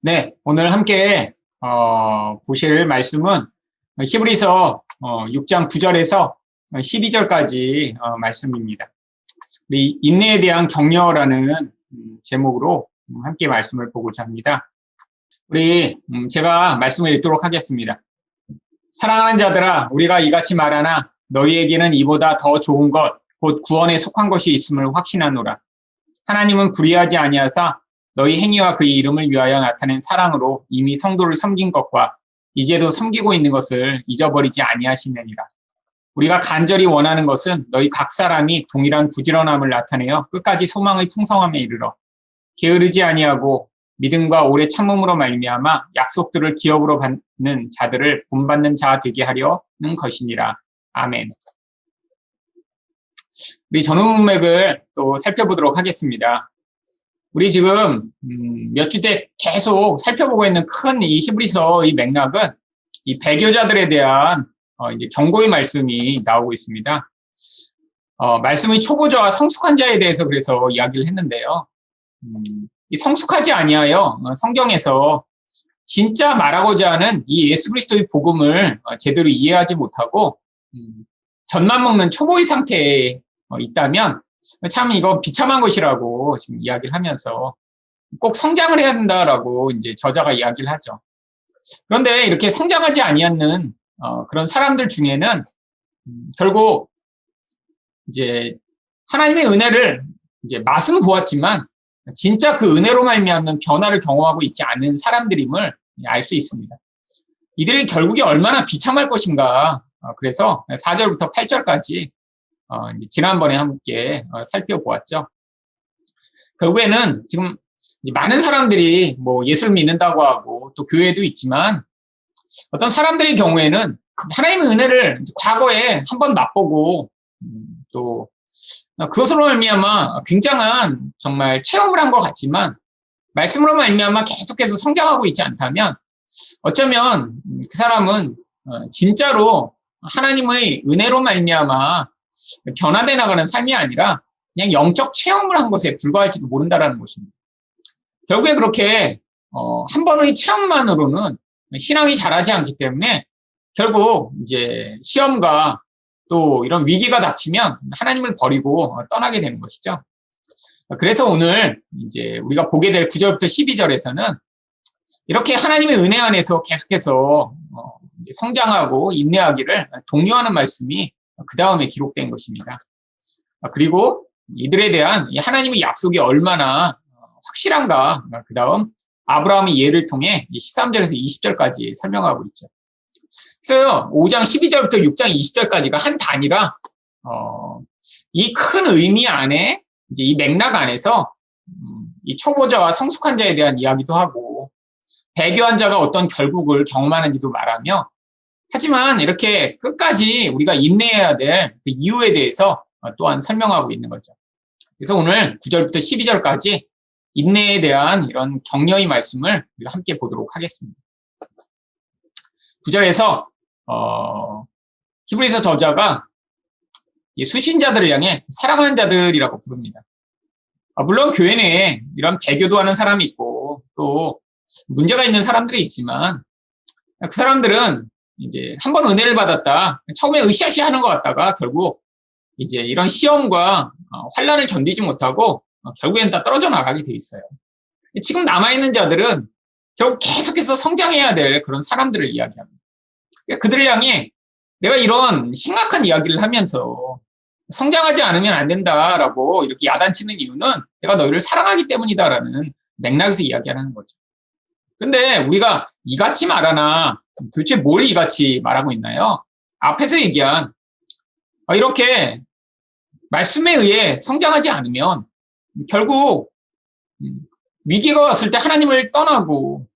네, 오늘 함께 보실 말씀은 히브리서 6장 9절에서 12절까지 말씀입니다. 우리 인내에 대한 격려라는 제목으로 함께 말씀을 보고자 합니다. 제가 말씀을 읽도록 하겠습니다. 사랑하는 자들아, 우리가 이같이 말하나 너희에게는 이보다 더 좋은 것, 곧 구원에 속한 것이 있음을 확신하노라. 하나님은 불의하지 아니하사 너희 행위와 그의 이름을 위하여 나타낸 사랑으로 이미 성도를 섬긴 것과 이제도 섬기고 있는 것을 잊어버리지 아니하시느니라. 우리가 간절히 원하는 것은 너희 각 사람이 동일한 부지런함을 나타내어 끝까지 소망의 풍성함에 이르러 게으르지 아니하고 믿음과 오래 참음으로 말미암아 약속들을 기업으로 받는 자들을 본받는 자 되게 하려는 것이니라. 아멘. 우리 전후 문맥을 또 살펴보도록 하겠습니다. 우리 지금 몇 주 때 계속 살펴보고 있는 큰 이 히브리서 이 맥락은 이 배교자들에 대한 이제 경고의 말씀이 나오고 있습니다. 말씀의 초보자와 성숙한 자에 대해서 그래서 이야기를 했는데요. 이 성숙하지 아니하여 성경에서 진짜 말하고자 하는 이 예수 그리스도의 복음을 제대로 이해하지 못하고 젖만 먹는 초보의 상태에 있다면 참 이거 비참한 것이라고 지금 이야기를 하면서 꼭 성장을 해야 된다라고 이제 저자가 이야기를 하죠. 그런데 이렇게 성장하지 아니하는 그런 사람들 중에는 결국 이제 하나님의 은혜를 이제 맛은 보았지만 진짜 그 은혜로 말미암는 변화를 경험하고 있지 않은 사람들임을 알 수 있습니다. 이들이 결국에 얼마나 비참할 것인가. 그래서 4절부터 8절까지 지난번에 함께 살펴보았죠. 결국에는 지금 많은 사람들이 뭐 예수를 믿는다고 하고 또 교회도 있지만 어떤 사람들의 경우에는 하나님의 은혜를 과거에 한번 맛보고 또 그것으로 말미암아 굉장한 정말 체험을 한 것 같지만 말씀으로 말미암아 계속해서 성장하고 있지 않다면 어쩌면 그 사람은 진짜로 하나님의 은혜로 말미암아 변화돼 나가는 삶이 아니라 그냥 영적 체험을 한 것에 불과할지도 모른다라는 것입니다. 결국에 그렇게 한 번의 체험만으로는 신앙이 자라지 않기 때문에 결국 이제 시험과 또 이런 위기가 닥치면 하나님을 버리고 떠나게 되는 것이죠. 그래서 오늘 이제 우리가 보게 될 9절부터 12절에서는 이렇게 하나님의 은혜 안에서 계속해서 성장하고 인내하기를 독려하는 말씀이 그 다음에 기록된 것입니다. 그리고 이들에 대한 하나님의 약속이 얼마나 확실한가, 그 다음 아브라함의 예를 통해 13절에서 20절까지 설명하고 있죠. 그래서 5장 12절부터 6장 20절까지가 한 단위라 이 큰 의미 안에 이제 이 맥락 안에서 이 초보자와 성숙한 자에 대한 이야기도 하고 배교한 자가 어떤 결국을 경험하는지도 말하며 하지만 이렇게 끝까지 우리가 인내해야 될 그 이유에 대해서 또한 설명하고 있는 거죠. 그래서 오늘 9절부터 12절까지 인내에 대한 이런 격려의 말씀을 우리가 함께 보도록 하겠습니다. 9절에서 히브리서 저자가 수신자들을 향해 사랑하는 자들이라고 부릅니다. 물론 교회 내에 이런 배교도 하는 사람이 있고 또 문제가 있는 사람들이 있지만 그 사람들은 이제 한번 은혜를 받았다. 처음에 으쌰으쌰 하는 것 같다가 결국 이제 이런 시험과 환란을 견디지 못하고 결국에는 다 떨어져 나가게 돼 있어요. 지금 남아있는 자들은 결국 계속해서 성장해야 될 그런 사람들을 이야기합니다. 그들을 향해 내가 이런 심각한 이야기를 하면서 성장하지 않으면 안 된다라고 이렇게 야단치는 이유는 내가 너희를 사랑하기 때문이다라는 맥락에서 이야기하는 거죠. 근데 우리가 이같이 말하나 도대체 뭘 이같이 말하고 있나요? 앞에서 얘기한 이렇게 말씀에 의해 성장하지 않으면 결국 위기가 왔을 때 하나님을 떠나고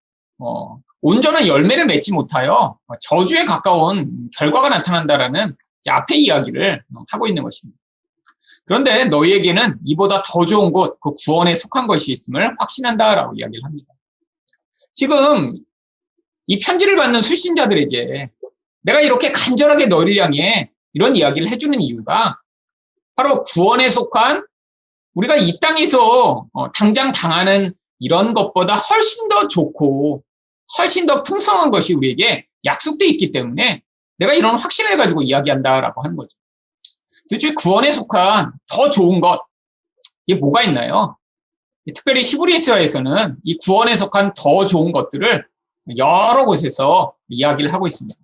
온전한 열매를 맺지 못하여 저주에 가까운 결과가 나타난다라는 앞의 이야기를 하고 있는 것입니다. 그런데 너희에게는 이보다 더 좋은 것, 그 구원에 속한 것이 있음을 확신한다라고 이야기를 합니다. 지금 이 편지를 받는 수신자들에게 내가 이렇게 간절하게 너희를 향해 이런 이야기를 해주는 이유가 바로 구원에 속한 우리가 이 땅에서 당장 당하는 이런 것보다 훨씬 더 좋고 훨씬 더 풍성한 것이 우리에게 약속돼 있기 때문에 내가 이런 확신을 가지고 이야기한다라고 하는 거죠. 도대체 구원에 속한 더 좋은 것, 이게 뭐가 있나요? 특별히 히브리서에서는 이 구원에 속한 더 좋은 것들을 여러 곳에서 이야기를 하고 있습니다.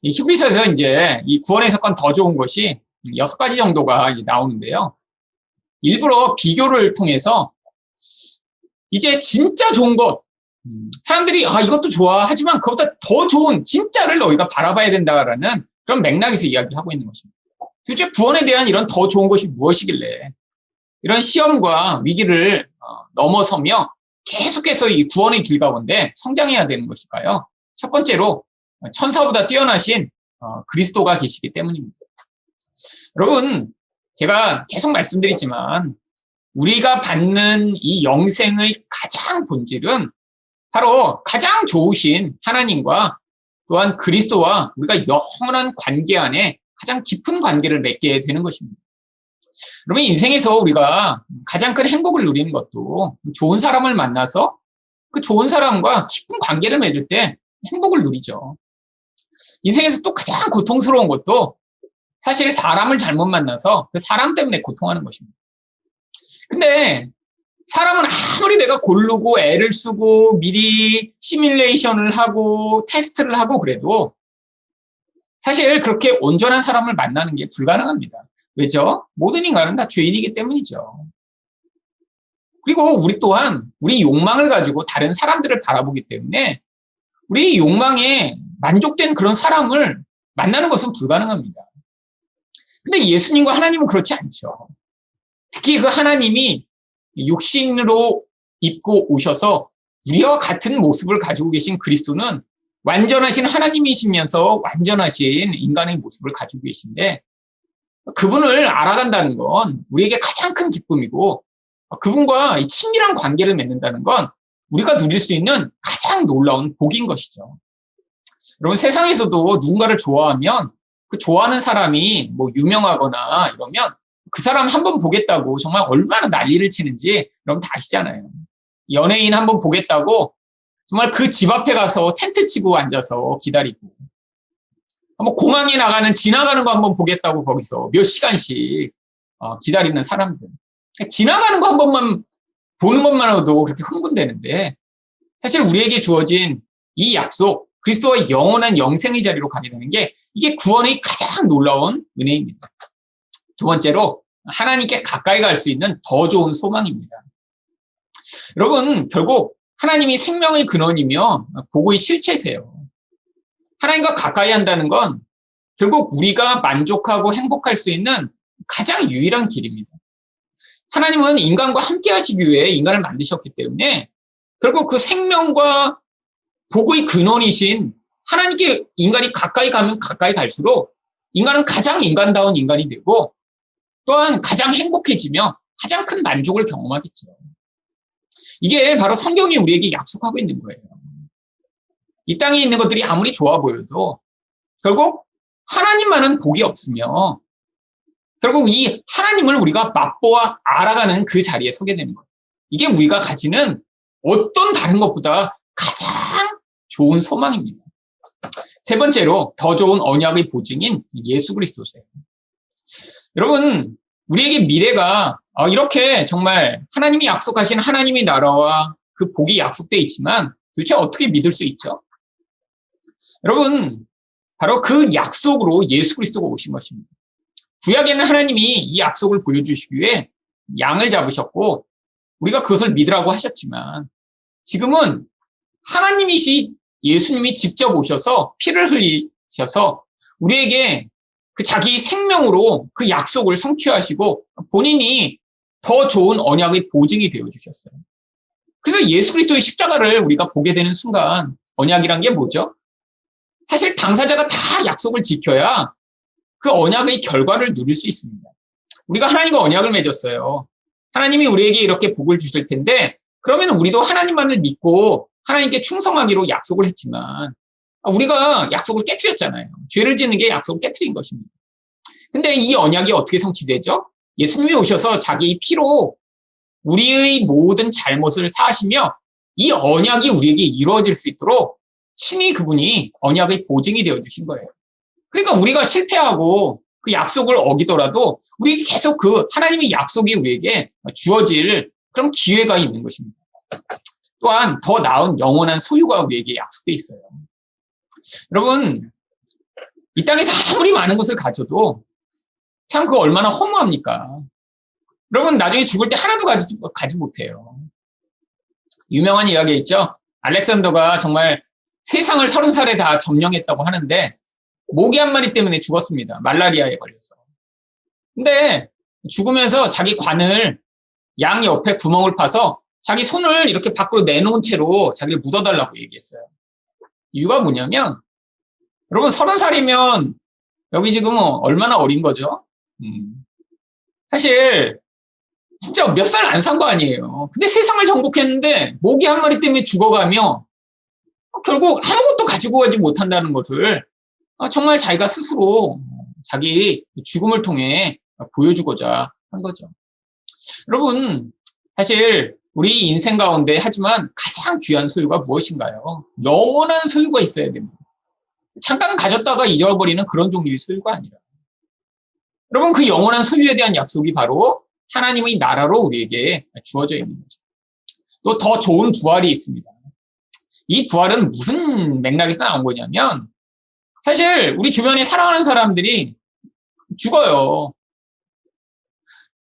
이 히브리서에서 이제 이 구원에 속한 더 좋은 것이 6가지 정도가 나오는데요. 일부러 비교를 통해서 이제 진짜 좋은 것, 사람들이 이것도 좋아 하지만 그것보다 더 좋은 진짜를 너희가 바라봐야 된다라는 그런 맥락에서 이야기를 하고 있는 것입니다. 도대체 구원에 대한 이런 더 좋은 것이 무엇이길래 이런 시험과 위기를 넘어서며 계속해서 이 구원의 길 가운데 성장해야 되는 것일까요? 첫 번째로 천사보다 뛰어나신 그리스도가 계시기 때문입니다. 여러분, 제가 계속 말씀드리지만 우리가 받는 이 영생의 가장 본질은 바로 가장 좋으신 하나님과 또한 그리스도와 우리가 영원한 관계 안에 가장 깊은 관계를 맺게 되는 것입니다. 그러면 인생에서 우리가 가장 큰 행복을 누리는 것도 좋은 사람을 만나서 그 좋은 사람과 깊은 관계를 맺을 때 행복을 누리죠. 인생에서 또 가장 고통스러운 것도 사실 사람을 잘못 만나서 그 사람 때문에 고통하는 것입니다. 근데 사람은 아무리 내가 고르고 애를 쓰고 미리 시뮬레이션을 하고 테스트를 하고 그래도 사실 그렇게 온전한 사람을 만나는 게 불가능합니다. 왜죠? 모든 인간은 다 죄인이기 때문이죠. 그리고 우리 또한 우리 욕망을 가지고 다른 사람들을 바라보기 때문에 우리 욕망에 만족된 그런 사람을 만나는 것은 불가능합니다. 근데 예수님과 하나님은 그렇지 않죠. 특히 그 하나님이 육신으로 입고 오셔서 우리와 같은 모습을 가지고 계신 그리스도는 완전하신 하나님이시면서 완전하신 인간의 모습을 가지고 계신데 그분을 알아간다는 건 우리에게 가장 큰 기쁨이고 그분과 친밀한 관계를 맺는다는 건 우리가 누릴 수 있는 가장 놀라운 복인 것이죠. 여러분, 세상에서도 누군가를 좋아하면 그 좋아하는 사람이 뭐 유명하거나 이러면 그 사람 한번 보겠다고 정말 얼마나 난리를 치는지 여러분 다 아시잖아요. 연예인 한번 보겠다고 정말 그 집 앞에 가서 텐트 치고 앉아서 기다리고 한번 공항에 지나가는 거 한번 보겠다고 거기서 몇 시간씩 기다리는 사람들. 지나가는 거 한 번만 보는 것만으로도 그렇게 흥분되는데 사실 우리에게 주어진 이 약속, 그리스도와 영원한 영생의 자리로 가게 되는 게 이게 구원의 가장 놀라운 은혜입니다. 두 번째로 하나님께 가까이 갈 수 있는 더 좋은 소망입니다. 여러분, 결국 하나님이 생명의 근원이며 복의 실체세요. 하나님과 가까이 한다는 건 결국 우리가 만족하고 행복할 수 있는 가장 유일한 길입니다. 하나님은 인간과 함께 하시기 위해 인간을 만드셨기 때문에 결국 그 생명과 복의 근원이신 하나님께 인간이 가까이 가면 가까이 갈수록 인간은 가장 인간다운 인간이 되고 또한 가장 행복해지며 가장 큰 만족을 경험하겠죠. 이게 바로 성경이 우리에게 약속하고 있는 거예요. 이 땅에 있는 것들이 아무리 좋아 보여도 결국 하나님만은 복이 없으며 결국 이 하나님을 우리가 맛보아 알아가는 그 자리에 서게 되는 거예요. 이게 우리가 가지는 어떤 다른 것보다 가장 좋은 소망입니다. 세 번째로 더 좋은 언약의 보증인 예수 그리스도세요. 여러분, 우리에게 미래가 이렇게 정말 하나님이 약속하신 하나님의 나라와 그 복이 약속되어 있지만 도대체 어떻게 믿을 수 있죠? 여러분, 바로 그 약속으로 예수 그리스도가 오신 것입니다. 구약에는 하나님이 이 약속을 보여주시기 위해 양을 잡으셨고 우리가 그것을 믿으라고 하셨지만 지금은 예수님이 직접 오셔서 피를 흘리셔서 우리에게 그 자기 생명으로 그 약속을 성취하시고 본인이 더 좋은 언약의 보증이 되어주셨어요. 그래서 예수 그리스도의 십자가를 우리가 보게 되는 순간 언약이란 게 뭐죠? 사실 당사자가 다 약속을 지켜야 그 언약의 결과를 누릴 수 있습니다. 우리가 하나님과 언약을 맺었어요. 하나님이 우리에게 이렇게 복을 주실 텐데 그러면 우리도 하나님만을 믿고 하나님께 충성하기로 약속을 했지만 우리가 약속을 깨트렸잖아요. 죄를 짓는 게 약속을 깨트린 것입니다. 근데 이 언약이 어떻게 성취되죠? 예수님이 오셔서 자기 피로 우리의 모든 잘못을 사하시며 이 언약이 우리에게 이루어질 수 있도록 친히 그분이 언약의 보증이 되어주신 거예요. 그러니까 우리가 실패하고 그 약속을 어기더라도 우리 계속 그 하나님의 약속이 우리에게 주어질 그런 기회가 있는 것입니다. 또한 더 나은 영원한 소유가 우리에게 약속돼 있어요. 여러분, 이 땅에서 아무리 많은 것을 가져도 참 그거 얼마나 허무합니까? 여러분, 나중에 죽을 때 하나도 가지 못해요. 유명한 이야기 있죠? 알렉산더가 정말 세상을 30살에 다 점령했다고 하는데 모기 한 마리 때문에 죽었습니다. 말라리아에 걸려서. 근데 죽으면서 자기 관을 양 옆에 구멍을 파서 자기 손을 이렇게 밖으로 내놓은 채로 자기를 묻어달라고 얘기했어요. 이유가 뭐냐면 여러분 30살이면 여기 지금 얼마나 어린 거죠? 사실 진짜 몇 살 안 산 거 아니에요. 근데 세상을 정복했는데 모기 한 마리 때문에 죽어가며 결국 아무것도 가지고 가지 못한다는 것을 정말 자기가 스스로 자기 죽음을 통해 보여주고자 한 거죠. 여러분, 사실 우리 인생 가운데 하지만 가장 귀한 소유가 무엇인가요? 영원한 소유가 있어야 됩니다. 잠깐 가졌다가 잊어버리는 그런 종류의 소유가 아니라. 여러분, 그 영원한 소유에 대한 약속이 바로 하나님의 나라로 우리에게 주어져 있는 거죠. 또 더 좋은 부활이 있습니다. 이 부활은 무슨 맥락에서 나온 거냐면 사실 우리 주변에 사랑하는 사람들이 죽어요.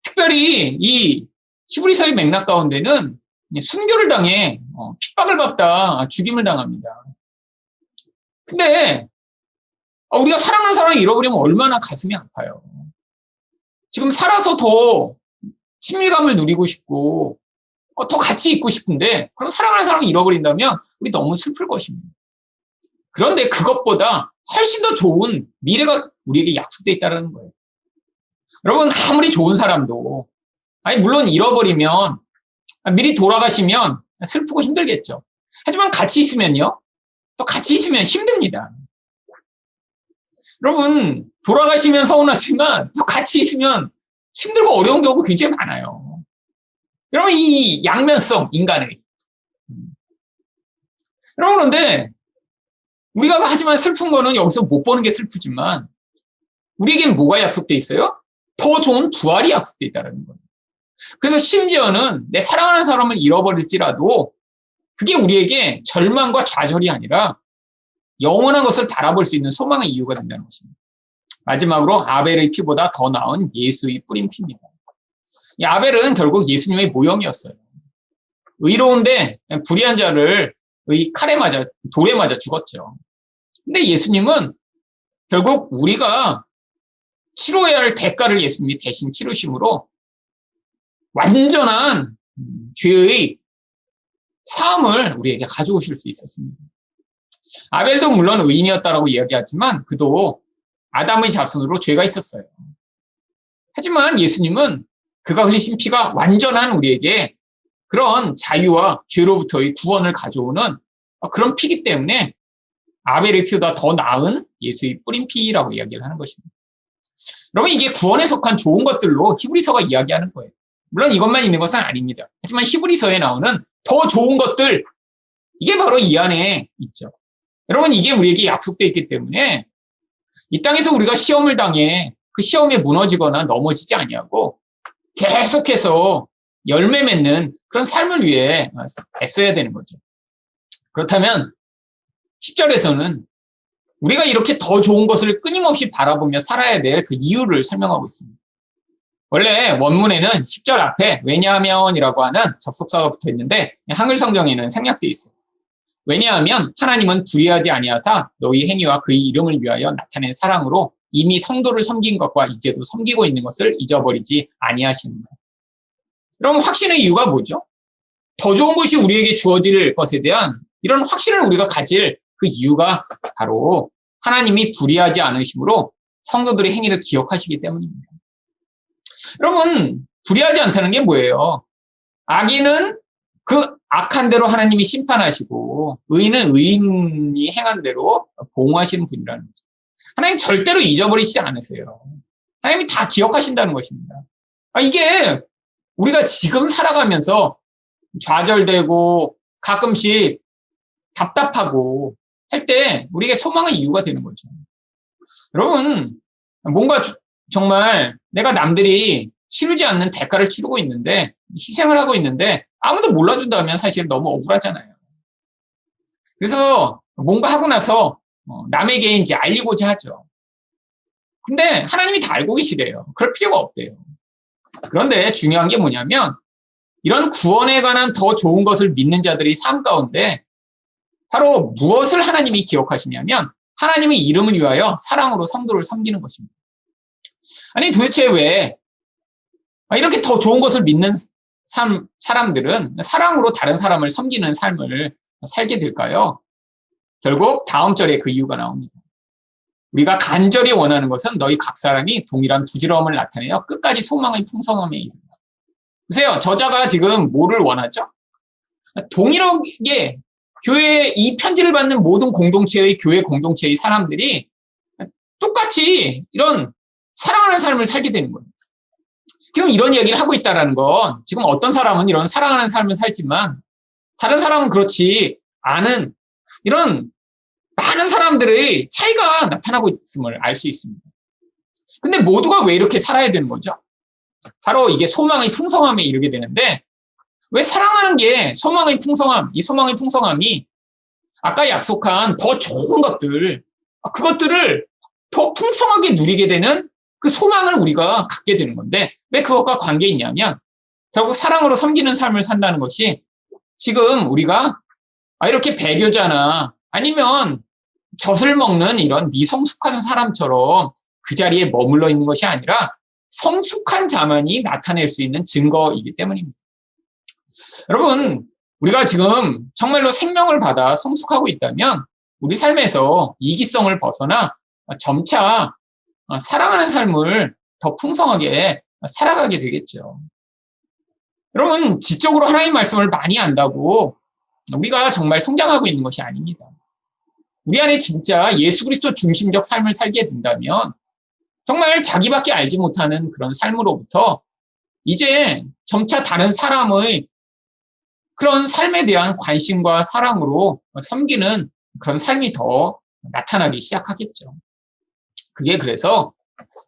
특별히 이 히브리서의 맥락 가운데는 순교를 당해 핍박을 받다 죽임을 당합니다. 근데 우리가 사랑하는 사람을 잃어버리면 얼마나 가슴이 아파요. 지금 살아서 더 친밀감을 누리고 싶고 더 같이 있고 싶은데 그럼 사랑하는 사람을 잃어버린다면 우리 너무 슬플 것입니다. 그런데 그것보다 훨씬 더 좋은 미래가 우리에게 약속되어 있다는 거예요. 여러분 아무리 좋은 사람도 물론 잃어버리면 미리 돌아가시면 슬프고 힘들겠죠. 하지만 같이 있으면요. 또 같이 있으면 힘듭니다. 여러분 돌아가시면 서운하지만 또 같이 있으면 힘들고 어려운 경우가 굉장히 많아요. 여러분 이 양면성 인간의 여러분 그런데 우리가 하지만 슬픈 거는 여기서 못 보는 게 슬프지만 우리에겐 뭐가 약속돼 있어요? 더 좋은 부활이 약속돼 있다는 거예요. 그래서 심지어는 내 사랑하는 사람을 잃어버릴지라도 그게 우리에게 절망과 좌절이 아니라 영원한 것을 바라볼 수 있는 소망의 이유가 된다는 것입니다. 마지막으로 아벨의 피보다 더 나은 예수의 뿌린 피입니다. 이 아벨은 결국 예수님의 모형이었어요. 의로운데 불의한 자를 칼에 맞아 돌에 맞아 죽었죠. 근데 예수님은 결국 우리가 치러야 할 대가를 예수님이 대신 치르심으로 완전한 죄의 사함을 우리에게 가져오실 수 있었습니다. 아벨도 물론 의인이었다라고 이야기하지만 그도 아담의 자손으로 죄가 있었어요. 하지만 예수님은 그가 흘리신 피가 완전한 우리에게 그런 자유와 죄로부터의 구원을 가져오는 그런 피기 때문에 아벨의 피보다 더 나은 예수의 뿌린 피라고 이야기를 하는 것입니다. 여러분 이게 구원에 속한 좋은 것들로 히브리서가 이야기하는 거예요. 물론 이것만 있는 것은 아닙니다. 하지만 히브리서에 나오는 더 좋은 것들 이게 바로 이 안에 있죠. 여러분 이게 우리에게 약속되어 있기 때문에 이 땅에서 우리가 시험을 당해 그 시험에 무너지거나 넘어지지 아니하고 계속해서 열매 맺는 그런 삶을 위해 애써야 되는 거죠. 그렇다면 10절에서는 우리가 이렇게 더 좋은 것을 끊임없이 바라보며 살아야 될 그 이유를 설명하고 있습니다. 원래 원문에는 10절 앞에 왜냐하면이라고 하는 접속사가 붙어 있는데 한글 성경에는 생략되어 있어요. 왜냐하면 하나님은 불의하지 아니하사 너희 행위와 그의 이름을 위하여 나타낸 사랑으로 이미 성도를 섬긴 것과 이제도 섬기고 있는 것을 잊어버리지 아니하십니다. 그럼 확신의 이유가 뭐죠? 더 좋은 것이 우리에게 주어질 것에 대한 이런 확신을 우리가 가질 그 이유가 바로 하나님이 불의하지 않으심으로 성도들의 행위를 기억하시기 때문입니다. 여러분, 불의하지 않다는 게 뭐예요? 악인은 그 악한 대로 하나님이 심판하시고 의인은 의인이 행한 대로 보응하시는 분이라는 거죠. 하나님 절대로 잊어버리시지 않으세요. 하나님이 다 기억하신다는 것입니다. 이게 우리가 지금 살아가면서 좌절되고 가끔씩 답답하고 할 때 우리에게 소망의 이유가 되는 거죠. 여러분, 뭔가 정말 내가 남들이 치르지 않는 대가를 치르고 있는데, 희생을 하고 있는데 아무도 몰라준다면 사실 너무 억울하잖아요. 그래서 뭔가 하고 나서 남에게 이제 알리고자 하죠. 근데 하나님이 다 알고 계시대요. 그럴 필요가 없대요. 그런데 중요한 게 뭐냐면 이런 구원에 관한 더 좋은 것을 믿는 자들이 삶 가운데 바로 무엇을 하나님이 기억하시냐면 하나님의 이름을 위하여 사랑으로 성도를 섬기는 것입니다. 아니 도대체 왜 이렇게 더 좋은 것을 믿는 사람들은 사랑으로 다른 사람을 섬기는 삶을 살게 될까요? 결국 다음 절에 그 이유가 나옵니다. 우리가 간절히 원하는 것은 너희 각 사람이 동일한 부지런함을 나타내어 끝까지 소망의 풍성함에 이른다. 보세요. 저자가 지금 뭐를 원하죠? 동일하게 교회 이 편지를 받는 모든 공동체의 교회 공동체의 사람들이 똑같이 이런 사랑하는 삶을 살게 되는 거예요. 지금 이런 이야기를 하고 있다는 건 지금 어떤 사람은 이런 사랑하는 삶을 살지만 다른 사람은 그렇지 않은 이런 많은 사람들의 차이가 나타나고 있음을 알 수 있습니다. 근데 모두가 왜 이렇게 살아야 되는 거죠? 바로 이게 소망의 풍성함에 이르게 되는데 왜 사랑하는 게 소망의 풍성함, 이 소망의 풍성함이 아까 약속한 더 좋은 것들, 그것들을 더 풍성하게 누리게 되는 그 소망을 우리가 갖게 되는 건데 왜 그것과 관계 있냐면 결국 사랑으로 섬기는 삶을 산다는 것이 지금 우리가 이렇게 배교자나 아니면 젖을 먹는 이런 미성숙한 사람처럼 그 자리에 머물러 있는 것이 아니라 성숙한 자만이 나타낼 수 있는 증거이기 때문입니다. 여러분, 우리가 지금 정말로 생명을 받아 성숙하고 있다면 우리 삶에서 이기성을 벗어나 점차 사랑하는 삶을 더 풍성하게 살아가게 되겠죠. 여러분, 지적으로 하나님 말씀을 많이 안다고 우리가 정말 성장하고 있는 것이 아닙니다. 우리 안에 진짜 예수 그리스도 중심적 삶을 살게 된다면 정말 자기밖에 알지 못하는 그런 삶으로부터 이제 점차 다른 사람의 그런 삶에 대한 관심과 사랑으로 섬기는 그런 삶이 더 나타나기 시작하겠죠. 그게 그래서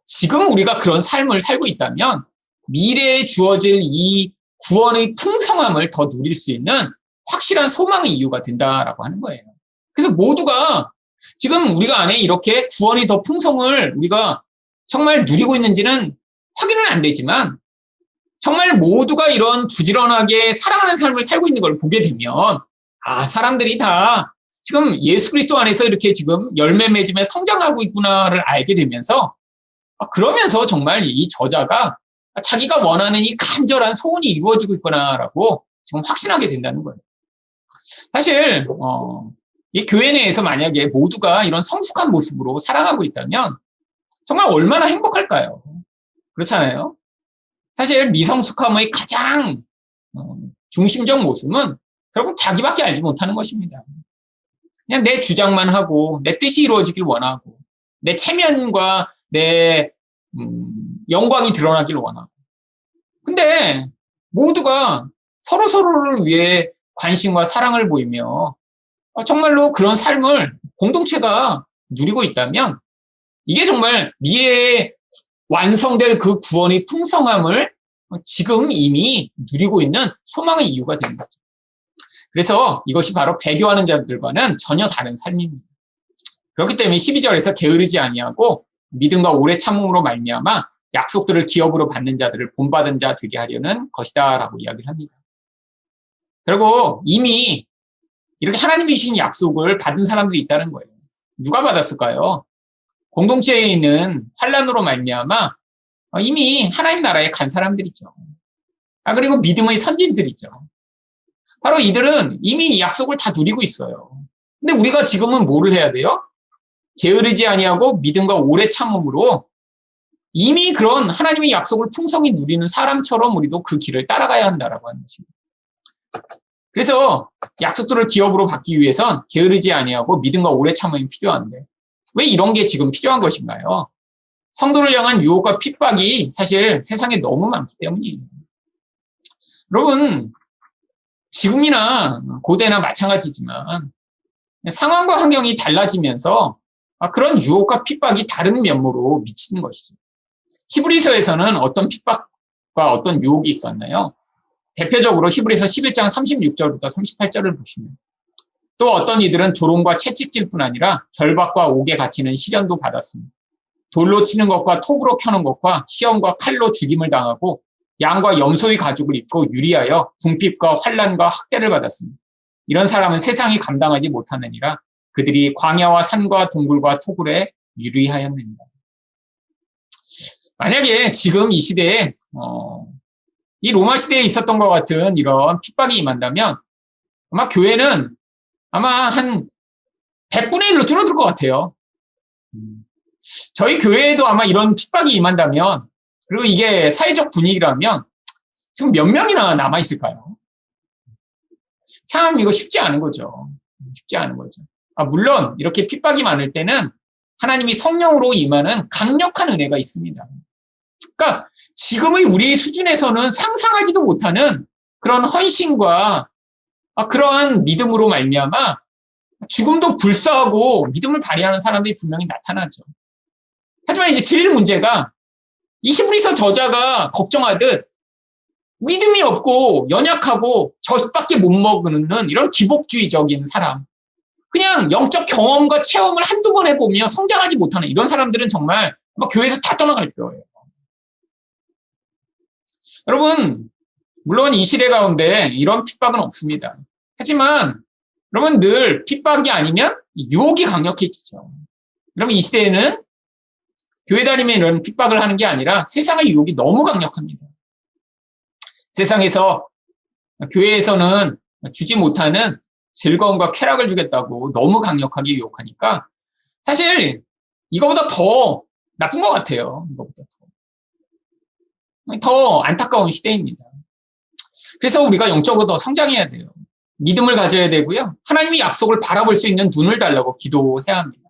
지금 우리가 그런 삶을 살고 있다면 미래에 주어질 이 구원의 풍성함을 더 누릴 수 있는 확실한 소망의 이유가 된다라고 하는 거예요. 그래서 모두가 지금 우리가 안에 이렇게 구원이 더 풍성을 우리가 정말 누리고 있는지는 확인은 안 되지만 정말 모두가 이런 부지런하게 사랑하는 삶을 살고 있는 걸 보게 되면 사람들이 다 지금 예수 그리스도 안에서 이렇게 지금 열매 맺으며 성장하고 있구나를 알게 되면서 그러면서 정말 이 저자가 자기가 원하는 이 간절한 소원이 이루어지고 있구나라고 지금 확신하게 된다는 거예요. 사실 이 교회 내에서 만약에 모두가 이런 성숙한 모습으로 살아가고 있다면 정말 얼마나 행복할까요? 그렇잖아요. 사실 미성숙함의 가장 중심적 모습은 결국 자기밖에 알지 못하는 것입니다. 그냥 내 주장만 하고 내 뜻이 이루어지길 원하고 내 체면과 내 영광이 드러나길 원하고 근데 모두가 서로서로를 위해 관심과 사랑을 보이며 정말로 그런 삶을 공동체가 누리고 있다면 이게 정말 미래에 완성될 그 구원의 풍성함을 지금 이미 누리고 있는 소망의 이유가 되는 거죠. 그래서 이것이 바로 배교하는 자들과는 전혀 다른 삶입니다. 그렇기 때문에 12절에서 게으르지 아니하고 믿음과 오래 참음으로 말미암아 약속들을 기업으로 받는 자들을 본받은 자 되게 하려는 것이다라고 이야기를 합니다. 결국 이미 이렇게 하나님이 주신 약속을 받은 사람들이 있다는 거예요. 누가 받았을까요? 공동체에 있는 환난으로 말미암아 이미 하나님 나라에 간 사람들이죠. 그리고 믿음의 선진들이죠. 바로 이들은 이미 약속을 다 누리고 있어요. 근데 우리가 지금은 뭐를 해야 돼요? 게으르지 아니하고 믿음과 오래 참음으로 이미 그런 하나님의 약속을 풍성히 누리는 사람처럼 우리도 그 길을 따라가야 한다라고 하는 것입니다. 그래서 약속들을 기업으로 받기 위해선 게으르지 아니하고 믿음과 오래 참음이 필요한데 왜 이런 게 지금 필요한 것인가요? 성도를 향한 유혹과 핍박이 사실 세상에 너무 많기 때문이에요. 여러분, 지금이나 고대나 마찬가지지만 상황과 환경이 달라지면서 그런 유혹과 핍박이 다른 면모로 미치는 것이죠. 히브리서에서는 어떤 핍박과 어떤 유혹이 있었나요? 대표적으로 히브리서 11장 36절부터 38절을 보시면 또 어떤 이들은 조롱과 채찍질 뿐 아니라 결박과 옥에 갇히는 시련도 받았습니다. 돌로 치는 것과 톱으로 켜는 것과 시험과 칼로 죽임을 당하고 양과 염소의 가죽을 입고 유리하여 궁핍과 환난과 학대를 받았습니다. 이런 사람은 세상이 감당하지 못하느니라 그들이 광야와 산과 동굴과 토굴에 유리하였느니라. 만약에 지금 이 시대에 이 로마 시대에 있었던 것 같은 이런 핍박이 임한다면 아마 교회는 아마 한 100분의 1로 줄어들 것 같아요. 저희 교회에도 아마 이런 핍박이 임한다면 그리고 이게 사회적 분위기라면 지금 몇 명이나 남아있을까요? 참 이거 쉽지 않은 거죠. 쉽지 않은 거죠. 물론 이렇게 핍박이 많을 때는 하나님이 성령으로 임하는 강력한 은혜가 있습니다. 그러니까 지금의 우리 수준에서는 상상하지도 못하는 그런 헌신과 그러한 믿음으로 말미암아 죽음도 불사하고 믿음을 발휘하는 사람들이 분명히 나타나죠. 하지만 이제 제일 문제가 이 히브리서 저자가 걱정하듯 믿음이 없고 연약하고 젖밖에 못 먹는 이런 기복주의적인 사람, 그냥 영적 경험과 체험을 한두 번 해보며 성장하지 못하는 이런 사람들은 정말 교회에서 다 떠나갈 거예요. 여러분, 물론 이 시대 가운데 이런 핍박은 없습니다. 하지만 여러분 늘 핍박이 아니면 유혹이 강력해지죠. 그러면 이 시대에는 교회 다니면 이런 핍박을 하는 게 아니라 세상의 유혹이 너무 강력합니다. 세상에서 교회에서는 주지 못하는 즐거움과 쾌락을 주겠다고 너무 강력하게 유혹하니까 사실 이거보다 더 나쁜 것 같아요. 이거보다 더 안타까운 시대입니다. 그래서 우리가 영적으로 더 성장해야 돼요. 믿음을 가져야 되고요. 하나님의 약속을 바라볼 수 있는 눈을 달라고 기도해야 합니다.